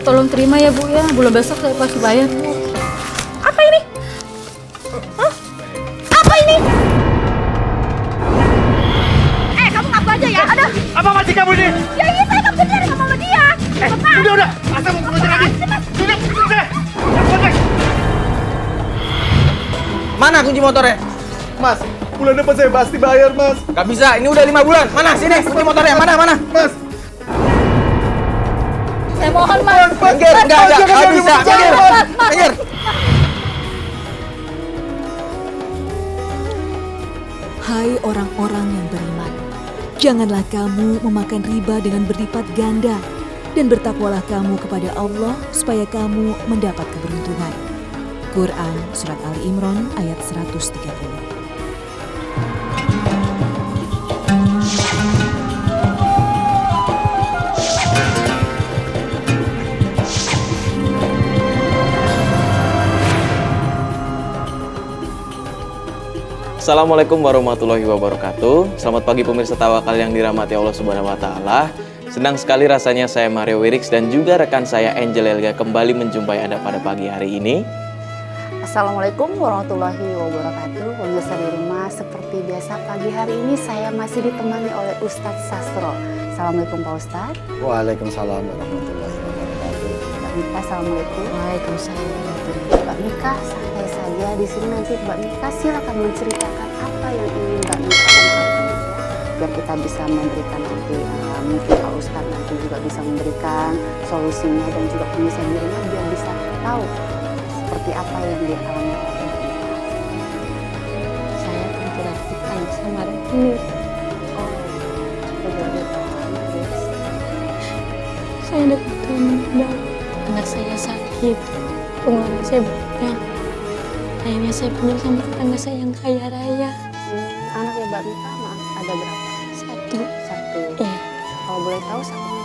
tolong terima ya Bu ya. Bulan besok saya pasti bayar Bu. Apa ini? Hah? Apa ini? Kamu ngaku aja ya. Aduh. Apa masih kamu ini? Ya iya, saya kan bener ngomong sama dia. Udah. Asal mau pengejar lagi. Udah. Mana kunci motornya? Mas, bulan depan saya pasti bayar, Mas. Gak bisa, ini udah 5 bulan. Mana? Sini, kunci motornya. Mana? Mas. Saya mohon Mas. Minggir, enggak bisa. Minggir. Hai orang-orang yang beriman, janganlah kamu memakan riba dengan berlipat ganda, dan bertakwalah kamu kepada Allah supaya kamu mendapat keberuntungan. Quran Surat Ali Imran ayat 130. Assalamualaikum warahmatullahi wabarakatuh. Selamat pagi pemirsa Tawakal yang dirahmati Allah Subhanahu wa taala. Senang sekali rasanya saya Mario Wirix dan juga rekan saya Angel Elga kembali menjumpai Anda pada pagi hari ini. Assalamualaikum warahmatullahi wabarakatuh. Pemirsa di rumah, seperti biasa pagi hari ini saya masih ditemani oleh Ustadz Sastro. Assalamualaikum Pak Ustadz. Waalaikumsalam warahmatullahi wabarakatuh. Mbak Mika, Assalamualaikum. Waalaikumsalam. Mbak Mika, santai saja di sini, nanti Mbak Mika silakan menceritakan apa yang ingin Mbak Mika ungkapkan ya, biar kita bisa memberikan nanti mungkin Pak Ustadz nanti juga bisa memberikan solusinya dan juga pemirsa di rumah biar bisa tahu seperti apa yang dialami oleh Mbak Mika. Saya terjelaskan sama rentenir. Saya dapat meninggal. Anak saya sakit. Pengeluaran saya banyak. Akhirnya saya pinjam sama tetangga saya yang kaya raya. Anaknya Mbak Mika ada berapa? Satu. Iya. Kalau boleh tahu sakitnya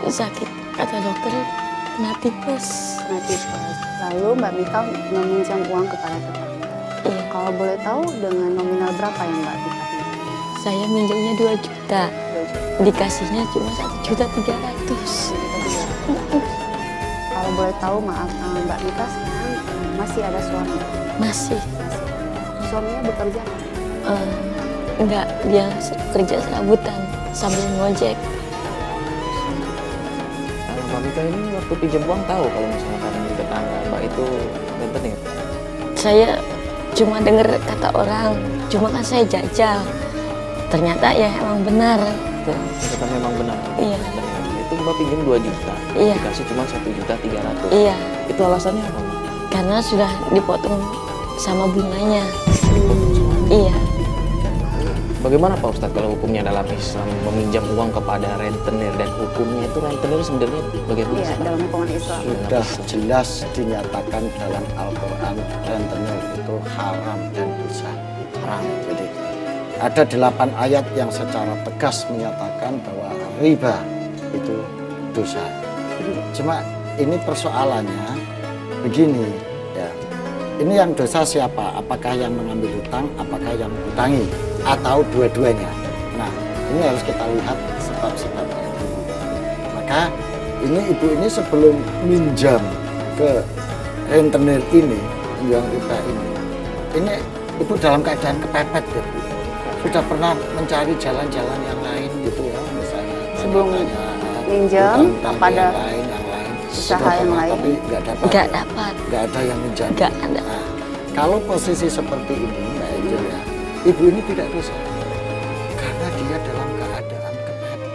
Sakit. Kata dokter kena tipes. Lalu Mbak Mika meminjam uang kepada tetangga. Iya. Kalau boleh tahu dengan nominal berapa yang Mbak Mika pinjam? Saya minjamnya 2 juta. Dikasihnya cuma 1.300.000. Kalau boleh tahu, maaf Mbak Mika sekarang masih ada suami? Masih. Suaminya bekerja? Enggak, dia kerja serabutan sambil ngojek. Mbak Mika ini waktu pinjam uang tahu kalau misalkan di tetangga Mbak itu rentenir? Saya cuma dengar kata orang, cuma kan saya jajal. Ternyata ya emang benar. Ternyata memang benar. Iya. Itu Mbak pinjam 2 juta, Iya. dikasih cuma 1.300.000. Iya, Itu alasannya apa, Mbak? karena sudah dipotong sama bunganya. Iya. Bagaimana Pak Ustadz kalau hukumnya dalam Islam meminjam uang kepada rentenir, dan hukumnya itu rentenir sebenarnya bagaimana? Iya, dalam hukuman Islam. Sudah jelas dinyatakan dalam Al-Quran rentenir itu haram dan dosa. Haram. Jadi ada 8 ayat yang secara tegas menyatakan bahwa riba itu dosa. Cuma ini persoalannya begini ya. Ini yang dosa siapa? Apakah yang mengambil hutang, apakah yang menghutangi, atau dua-duanya? Nah, ini harus kita lihat sebab-sebabnya dulu. Maka ibu ini sebelum minjam ke rentenir ini, yang riba ini ibu dalam keadaan kepepet ya, Bu. Sudah pernah mencari jalan-jalan yang lain gitu ya, misalnya Sebelum minjam kepada yang lain, usaha yang lain, tapi nggak dapat. Nggak Ada yang minjam. Nggak ada. Nah, kalau posisi seperti ini, Mbak Angel ya, ibu ini tidak dosa karena dia dalam keadaan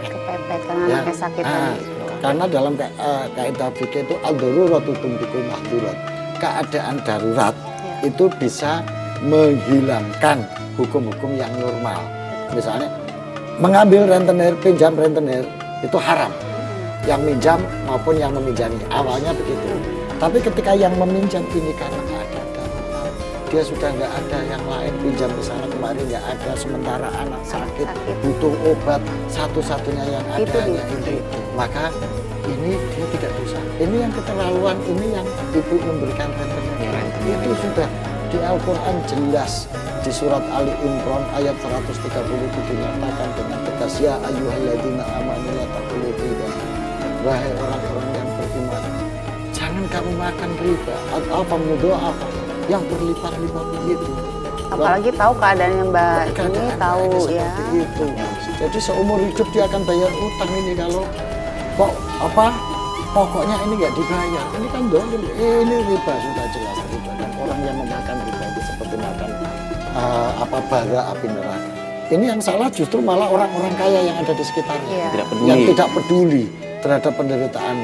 kepepet karena ya. anaknya sakit Nah, tadi. karena dalam kaidah fikih itu ad-daruratu tumbikul mahdurat. Keadaan darurat Ya. itu bisa menghilangkan hukum-hukum yang normal. Misalnya mengambil rentenir, pinjam rentenir itu haram. Yang minjam maupun yang meminjami, awalnya begitu. Tapi ketika yang meminjam ini karena ada darurat, dia sudah nggak ada yang lain, pinjam ke sana kemarin nggak ada, sementara anak sakit butuh obat, satu-satunya yang ada Itu hanya ini, maka ini dia tidak dosa. Ini yang keterlaluan, ini yang ibu memberikan rentenir. Itu sudah di Al-Quran jelas. Di surat Ali Imran ayat 130 itu dinyatakan dengan tegas, ya ayyuhalladzina amanu la taqulu riba. Wahai orang-orang yang beriman, jangan kamu makan riba. Apa doa apa yang berlipat-lipat itu. Apalagi tahu keadaannya Mbak ini, Keadaan tahu seperti ya. itu. Jadi seumur hidup dia akan bayar utang ini kalau kok apa pokoknya ini nggak dibayar. Ini kan dolim, ini riba, sudah jelas riba. Dan orang yang memakan riba itu seperti makan bara api neraka. Ini yang salah justru malah orang-orang kaya yang ada di sekitarnya. Iya. Tidak peduli. Yang tidak peduli terhadap penderitaan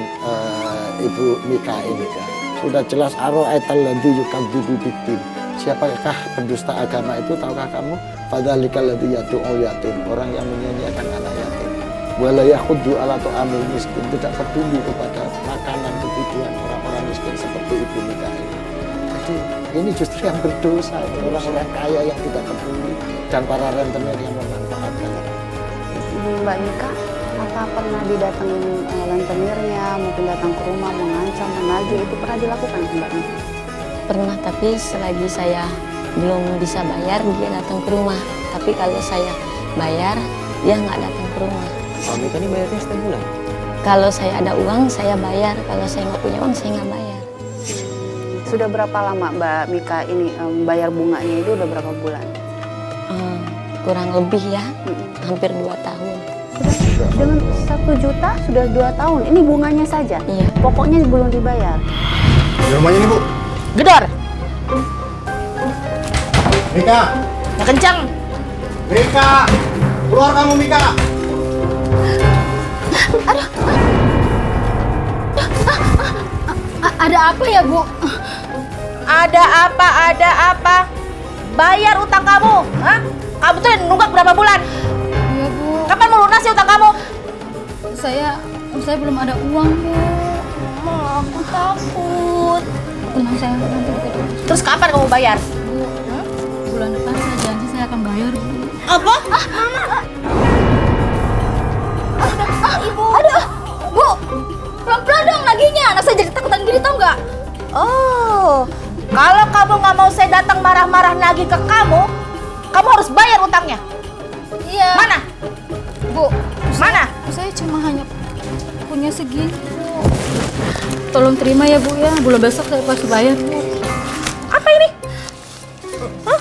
Ibu Mika ini. Sudah jelas aro'aital ladzi yukadzibu biddin. Siapakah pendusta agama itu? Tahukah kamu? Fadzalikal ladzi yad'ul yatim, orang yang menyanyiakan anak yatim. Wala yakhuddu ala ta'amil miskin, tidak peduli kepada makanan kebutuhan orang-orang miskin seperti Ibu Mika ini. Jadi ini justru yang berdosa, orang-orang kaya yang tidak peduli dan para rentenir yang memanfaatkan. Mbak Mika, apa pernah didatengin rentenirnya, mungkin datang ke rumah mengancam, menagih, itu pernah dilakukan Mbak Mika? Pernah, tapi selagi saya belum bisa bayar, dia datang ke rumah. Tapi kalau saya bayar, dia nggak datang ke rumah. Suami kan ini bayarnya setiap bulan. Kalau saya ada uang, saya bayar. Kalau saya nggak punya uang, saya nggak bayar. Sudah berapa lama Mbak Mika ini bayar bunganya itu udah berapa bulan? Kurang lebih ya, hampir 2 tahun. Dengan 1 juta sudah 2 tahun, ini bunganya saja? Iya. Pokoknya belum dibayar? Di rumahnya ini, Bu. Gedor. Mika! Yang kencang. Mika! Keluar kamu, Mika! Ada apa ya, Bu? Ada apa? Bayar utang kamu. Hah? Kamu tuh nunggak berapa bulan? Iya, Bu. Kapan mau lunasi utang kamu? Saya belum ada uang, Bu. Aku takut. Tenang, saya nanti kita dulu. Terus kapan kamu bayar? Bu, bulan depan saya janji saya akan bayar, Bu. Apa? Ibu. Aduh, Bu. Pelan-pelan dong naginya. Anak saya jadi takutan gini, tau nggak? Oh, kalau kamu nggak mau saya datang marah-marah nagih ke kamu harus bayar utangnya. Iya. Mana? Bu, Mana? saya cuma hanya punya segini, Bu. Tolong terima ya, Bu ya. Bulan besok saya pasti bayar, Bu. Apa ini? Hah?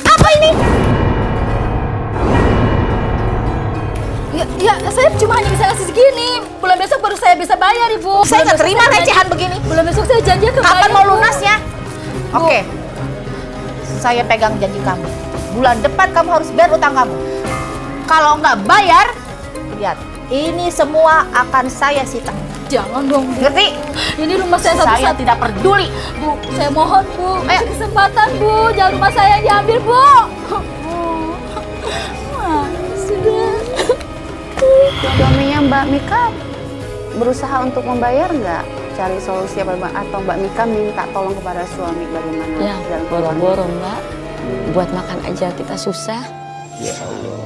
Apa ini? Ya, saya cuma hanya bisa ngasih segini. Bulan besok baru saya bisa bayar, Ibu. Saya nggak Bulan besok terima saya recehan begini. Bulan besok saya janji akan Kapan bayar, mau Bu. lunasnya? Oke. Saya pegang janji kamu. Bulan depan kamu harus bayar utang kamu. Kalau nggak bayar, lihat, ini semua akan saya sita. Jangan dong, Bu. Ngerti? Ini rumah saya Saya satu-satu. tidak peduli. Bu, saya mohon, Bu. Ayo. Kasih kesempatan, Bu. Jangan rumah saya yang diambil, Bu. Sudah. Suaminya Mbak Mika berusaha untuk membayar nggak? Cari solusi apa Mbak? Atau Mbak Mika minta tolong kepada suami bagaimana? Ya, jalan keluarnya? boro-boro Mbak. Buat makan aja kita susah. Ya Allah.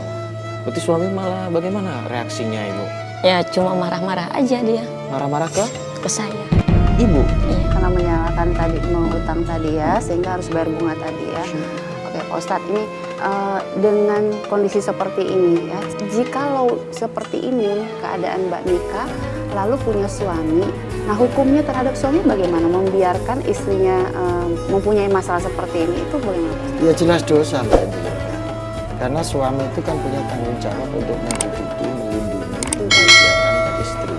Berarti suami malah bagaimana reaksinya, Ibu? Ya cuma marah-marah aja dia Marah-marah ke ke saya. Ibu? Iya. Karena menyalahkan tadi mengutang tadi ya, sehingga harus bayar bunga tadi ya. Oke, Pak Ustadz, ini dengan kondisi seperti ini ya, jikalau seperti ini keadaan Mbak Mika, lalu punya suami, nah hukumnya terhadap suami bagaimana? Membiarkan istrinya mempunyai masalah seperti ini, itu bagaimana? Ya jelas dosa Mbak Angela. Karena suami itu kan punya tanggung jawab untuk menghidupi, melindungi, membahagiakan istri.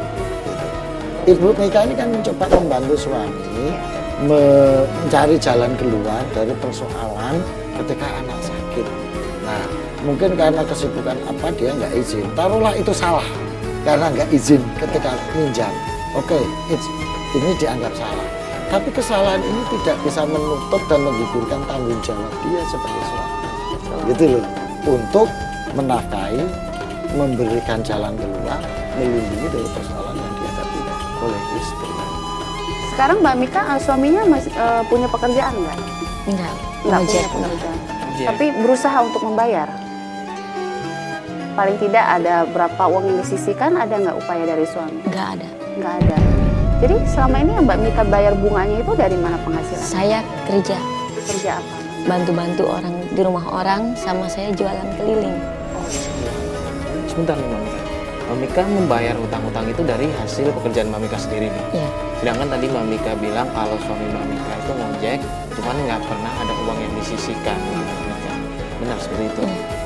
Ibu Mika ini kan mencoba membantu suami mencari jalan keluar dari persoalan ketika anak sakit. Nah, mungkin karena kesibukan apa dia nggak izin. Taruhlah itu salah karena nggak izin ketika minjam. Oke, ini dianggap salah. Tapi kesalahan ini tidak bisa menutup dan menggugurkan tanggung jawab dia sebagai suami. Gitu loh. Untuk menafkahi, memberikan jalan keluar, melindungi dari persoalan yang dihadapi oleh istri. Sekarang Mbak Mika suaminya masih punya pekerjaan nggak? Enggak, Nggak ngojek. punya pekerjaan. Iya. Tapi berusaha untuk membayar. Paling tidak ada berapa uang yang disisihkan, ada nggak upaya dari suami? Enggak ada. Nggak ada. Jadi selama ini yang Mbak Mika bayar bunganya itu dari mana penghasilan? Saya kerja, Kerja apa? bantu-bantu orang di rumah orang, sama saya jualan keliling. Sebentar nih, Mami. Mbak Mika membayar hutang-hutang itu dari hasil pekerjaan Mbak Mika sendiri nih. Iya. Sedangkan tadi Mbak Mika bilang kalau suami Mbak Mika itu ngojek, cuman nggak pernah ada uang yang disisihkan. Benar seperti itu. Iya.